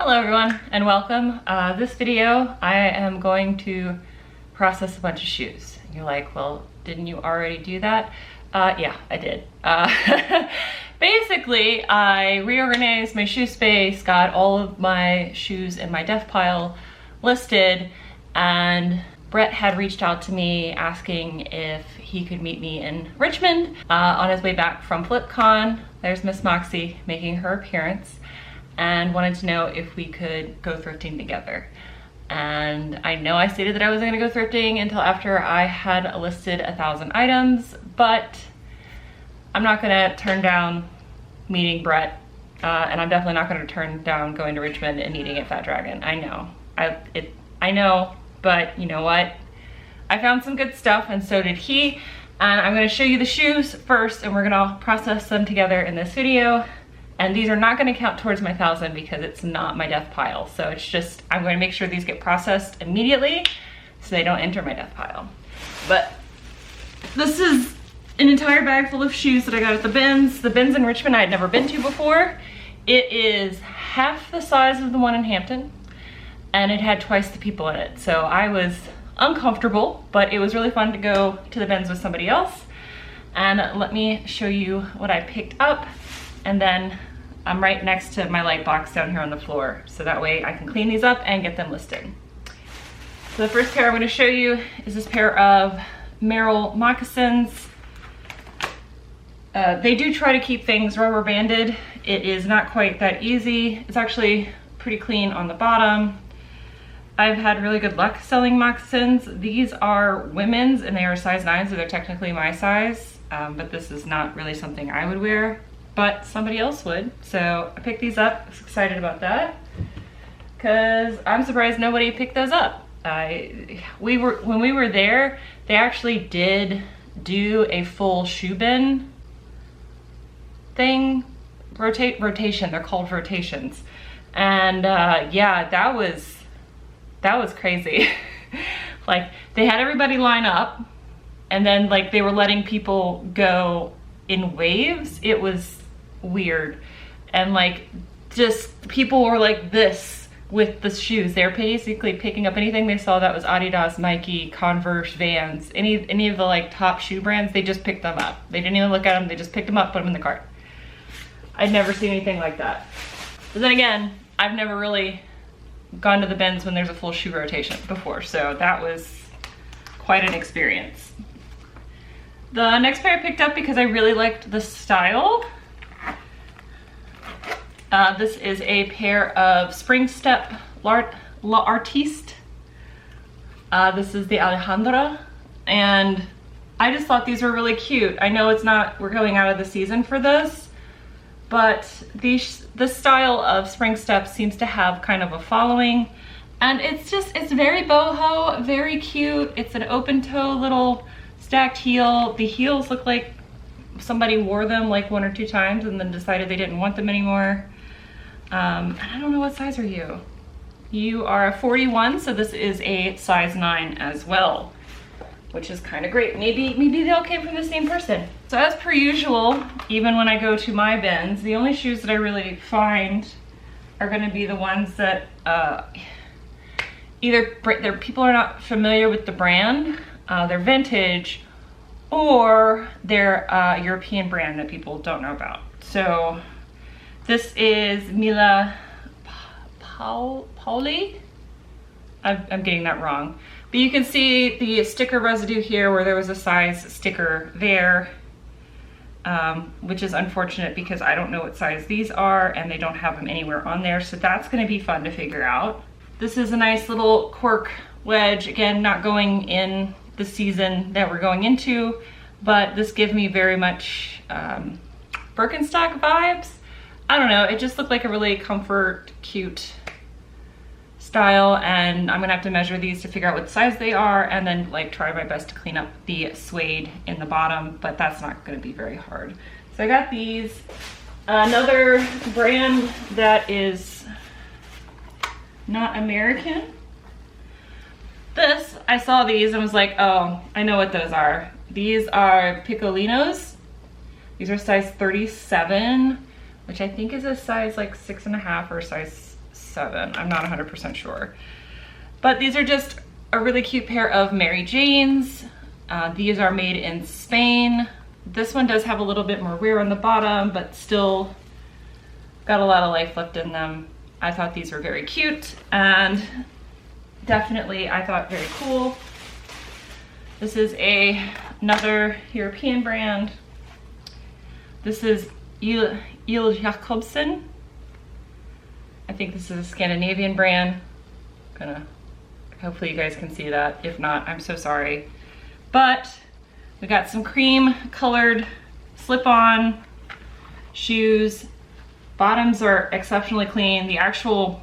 Hello everyone and welcome. This video I am going to process a bunch of shoes. You're like, well, didn't you already do that? Yeah, I did. Basically, I reorganized my shoe space, got all of my shoes in my death pile listed, and Brett had reached out to me asking if he could meet me in Richmond on his way back from FlipCon. There's Miss Moxie making her appearance, and wanted to know if we could go thrifting together. And I know I stated that I wasn't gonna go thrifting until after I had listed 1,000 items, but I'm not gonna turn down meeting Brett, and I'm definitely not gonna turn down going to Richmond and eating at Fat Dragon. I know, I know, but you know what? I found some good stuff and so did he, and I'm gonna show you the shoes first and we're gonna process them together in this video. And these are not going to count towards my 1,000 because it's not my death pile. So it's just, I'm going to make sure these get processed immediately so they don't enter my death pile. But this is an entire bag full of shoes that I got at the bins. The bins in Richmond I had never been to before. It is half the size of the one in Hampton and it had twice the people in it. So I was uncomfortable, but it was really fun to go to the bins with somebody else. And let me show you what I picked up. And then I'm right next to my light box down here on the floor. So that way I can clean these up and get them listed. So the first pair I'm gonna show you is this pair of Merrell moccasins. They do try to keep things rubber banded. It is not quite that easy. It's actually pretty clean on the bottom. I've had really good luck selling moccasins. These are women's and they are size 9, so they're technically my size, but this is not really something I would wear, but somebody else would. So I picked these up. I was excited about that because I'm surprised nobody picked those up. When we were there, they actually did do a full shoe bin thing, rotation. They're called rotations, and yeah, that was crazy. Like they had everybody line up, and then like they were letting people go in waves. It was weird, and like just people were like this with the shoes. They're basically picking up anything they saw that was Adidas, Nike, Converse, Vans, any of the like top shoe brands. They just picked them up. They didn't even look at them. They just picked them up, put them in the cart. I'd never seen anything like that. But then again, I've never really gone to the bins when there's a full shoe rotation before, so that was quite an experience. The next pair I picked up because I really liked the style. This is a pair of Spring Step L'Artiste. This is the Alejandra, and I just thought these were really cute. I know we're going out of the season for this, but this style of Spring Step seems to have kind of a following, and it's very boho, very cute. It's an open toe little stacked heel. The heels look like somebody wore them like 1 or 2 times and then decided they didn't want them anymore. And I don't know, what size are you? You are a 41, so this is a size 9 as well, which is kind of great. Maybe they all came from the same person. So as per usual, even when I go to my bins, the only shoes that I really find are gonna be the ones that either people are not familiar with the brand, they're vintage, or they're a European brand that people don't know about. So this is Mila Pauli. I'm getting that wrong. But you can see the sticker residue here where there was a size sticker there, which is unfortunate because I don't know what size these are and they don't have them anywhere on there. So that's gonna be fun to figure out. This is a nice little cork wedge. Again, not going in the season that we're going into, but this gives me very much Birkenstock vibes. I don't know, it just looked like a really comfort, cute style, and I'm gonna have to measure these to figure out what size they are and then like try my best to clean up the suede in the bottom, but that's not gonna be very hard. So I got these. Another brand that is not American. I saw these and was like, oh, I know what those are. These are Piccolinos. These are size 37, which I think is a size like 6.5 or size $37. I'm not 100% sure. But these are just a really cute pair of Mary Janes. These are made in Spain. This one does have a little bit more wear on the bottom, but still got a lot of life left in them. I thought these were very cute and definitely I thought very cool. This is another European brand. This is Il Jacobsen. I think this is a Scandinavian brand. Hopefully you guys can see that. If not, I'm so sorry. But we got some cream colored slip-on shoes. Bottoms are exceptionally clean. The actual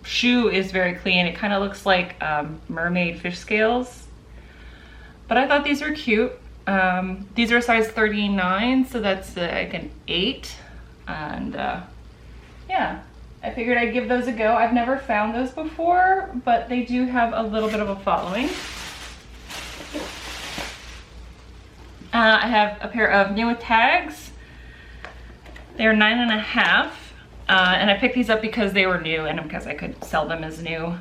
shoe is very clean. It kind of looks like mermaid fish scales. But I thought these were cute. These are size 39, so that's like an 8. And yeah, I figured I'd give those a go. I've never found those before, but they do have a little bit of a following. I have a pair of new tags. They're 9.5, and I picked these up because they were new and because I could sell them as new.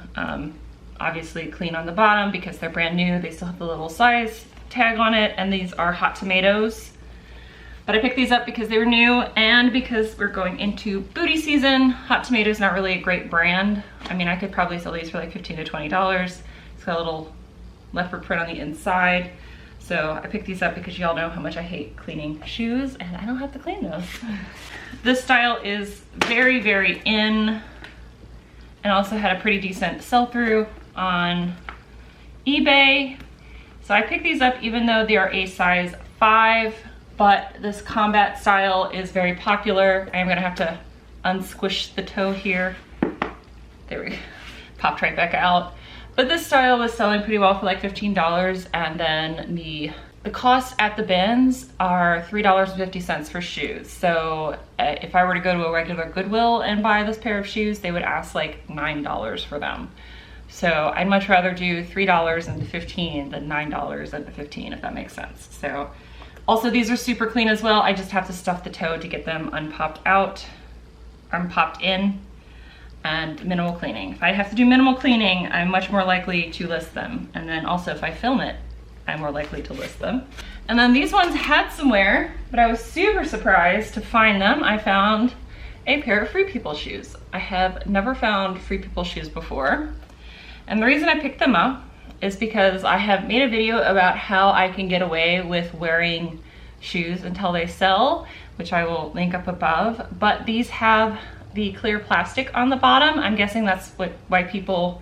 Obviously clean on the bottom because they're brand new. They still have the little size tag on it, and these are hot tomatoes. But I picked these up because they were new and because we're going into booty season. Hot Tomatoes not really a great brand. I mean, I could probably sell these for like $15 to $20. It's got a little leopard print on the inside. So I picked these up because y'all know how much I hate cleaning shoes and I don't have to clean those. This style is very, very in, and also had a pretty decent sell-through on eBay. So I picked these up even though they are a size 5, but this combat style is very popular. I am gonna have to unsquish the toe here. There we go, popped right back out. But this style was selling pretty well for like $15, and then the costs at the bins are $3.50 for shoes. So if I were to go to a regular Goodwill and buy this pair of shoes, they would ask like $9 for them. So I'd much rather do $3 and $15 than $9 and $15, if that makes sense. So also these are super clean as well. I just have to stuff the toe to get them unpopped out, unpopped in. And minimal cleaning. If I have to do minimal cleaning, I'm much more likely to list them. And then also if I film it, I'm more likely to list them. And then these ones had some wear, but I was super surprised to find them. I found a pair of Free People shoes. I have never found Free People shoes before. And the reason I picked them up is because I have made a video about how I can get away with wearing shoes until they sell, which I will link up above. But these have the clear plastic on the bottom. I'm guessing that's why people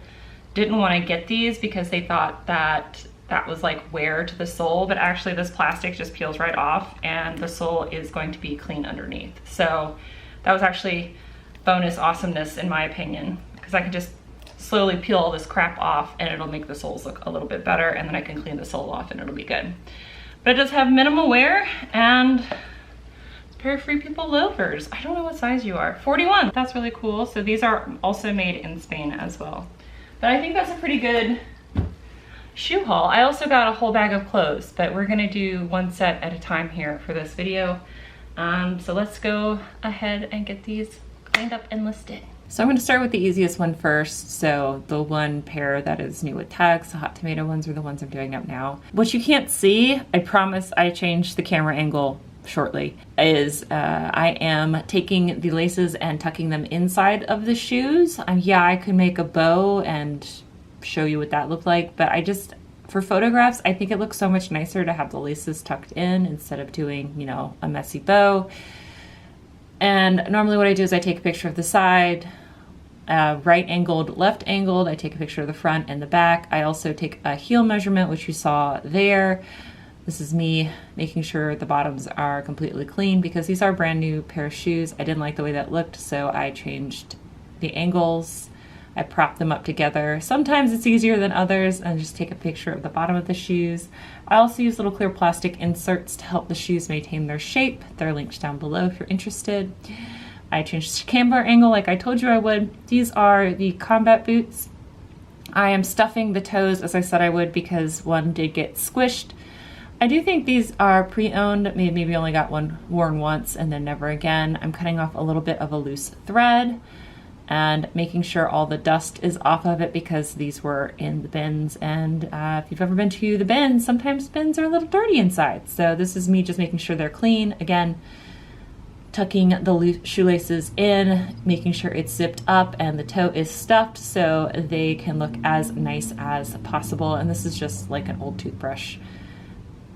didn't want to get these, because they thought that that was like wear to the sole, but actually this plastic just peels right off and the sole is going to be clean underneath. So that was actually bonus awesomeness in my opinion, because I can just slowly peel all this crap off and it'll make the soles look a little bit better, and then I can clean the sole off and it'll be good. But it does have minimal wear, and pair of Free People loafers. I don't know what size you are. 41. That's really cool. So these are also made in Spain as well. But I think that's a pretty good shoe haul. I also got a whole bag of clothes, but we're gonna do one set at a time here for this video. So let's go ahead and get these cleaned up and listed. So I'm going to start with the easiest one first. So the one pair that is new with tags, the hot tomato ones, are the ones I'm doing up now. What you can't see, I promise I changed the camera angle shortly, is I am taking the laces and tucking them inside of the shoes. Yeah, I could make a bow and show you what that looked like, but I just, for photographs, I think it looks so much nicer to have the laces tucked in instead of doing, you know, a messy bow. And normally what I do is I take a picture of the side, right angled, left angled. I take a picture of the front and the back. I also take a heel measurement, which you saw there. This is me making sure the bottoms are completely clean because these are brand new pair of shoes. I didn't like the way that looked, so I changed the angles. I propped them up together. Sometimes it's easier than others, and just take a picture of the bottom of the shoes. I also use little clear plastic inserts to help the shoes maintain their shape. They're linked down below if you're interested. I changed the camber angle like I told you I would. These are the combat boots. I am stuffing the toes as I said I would because one did get squished. I do think these are pre-owned. Maybe only got one worn once and then never again. I'm cutting off a little bit of a loose thread. and making sure all the dust is off of it because these were in the bins. And if you've ever been to the bins, sometimes bins are a little dirty inside. So this is me just making sure they're clean. Again, tucking the shoelaces in, making sure it's zipped up and the toe is stuffed so they can look as nice as possible. And this is just like an old toothbrush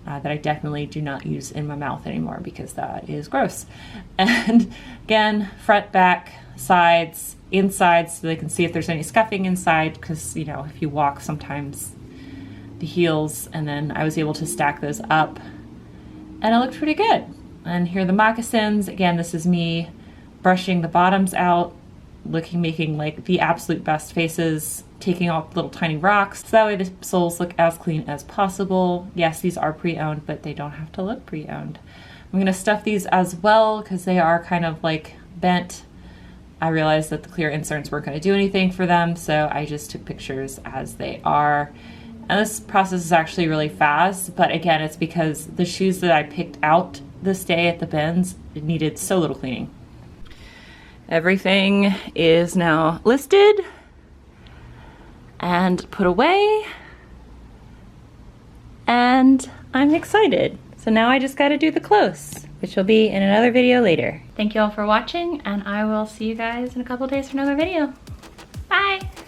that I definitely do not use in my mouth anymore because that is gross. And again, front, back, sides, inside, so they can see if there's any scuffing inside, because you know, if you walk sometimes the heels, and then I was able to stack those up and it looked pretty good. And here are the moccasins. Again, this is me brushing the bottoms out, making like the absolute best faces, taking off little tiny rocks so that way the soles look as clean as possible. Yes, these are pre-owned, but they don't have to look pre-owned. I'm gonna stuff these as well because they are kind of like bent. I realized that the clear inserts weren't going to do anything for them, so I just took pictures as they are. And this process is actually really fast, but again, it's because the shoes that I picked out this day at the bins, it needed so little cleaning. Everything is now listed and put away, and I'm excited. So now I just got to do the close, which will be in another video later. Thank you all for watching, and I will see you guys in a couple days for another video. Bye!